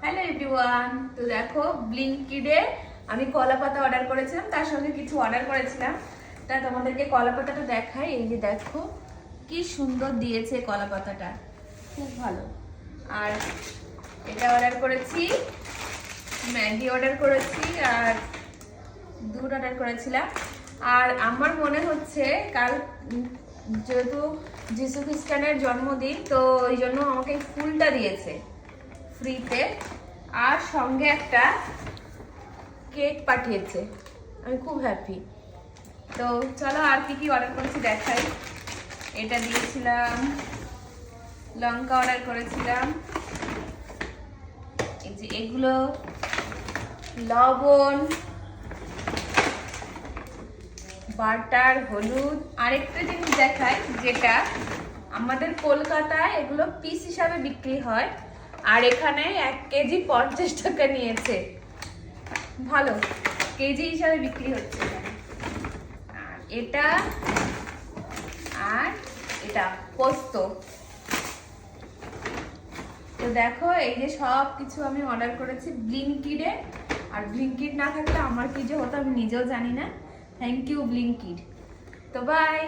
Hello everyone, তো দেখো ব্লিঙ্কিডে আমি কলা পাতা অর্ডার করেছিলাম, তার সঙ্গে কিছু অর্ডার করেছিলাম। তা তোমাদেরকে কলা পাতাটা দেখাই। এই যে দেখো কি সুন্দর দিয়েছে কলা পাতাটা, খুব ভালো। আর এটা অর্ডার করেছি, ম্যাগি অর্ডার করেছি, আর দুধ অর্ডার করেছিলাম। আর আমার মনে হচ্ছে কাল যেহেতু যিশু খ্রিস্টানের জন্মদিন, তো ওই জন্য আমাকে এই ফুলটা দিয়েছে ফ্রিতে, আর সঙ্গে একটা কেক পাঠিয়েছে। আমি খুব হ্যাপি। তো চলো আর কি কি অর্ডার করেছি দেখাই। এটা দিয়েছিলাম, লঙ্কা অর্ডার করেছিলাম, এই যে এগুলো লবণ, বাটার, হলুদ। আরেকটা জিনিস দেখাই, যেটা আমাদের কলকাতায় এগুলো পিস হিসাবে বিক্রি হয়, আর এখানে 1 কেজি 50 টাকা নিয়েছে। ভালো, কেজি হিসাবে বিক্রি হচ্ছে এখানে। আর এটা, আর এটা পোস্ত। তো দেখো এই যে সব কিছু আমি অর্ডার করেছি ব্লিঙ্কিডে। আর ব্লিঙ্কিড না থাকলে আমার কি যে হতো আমি নিজেও জানি না। থ্যাংক ইউ ব্লিঙ্কিড। তো বাই।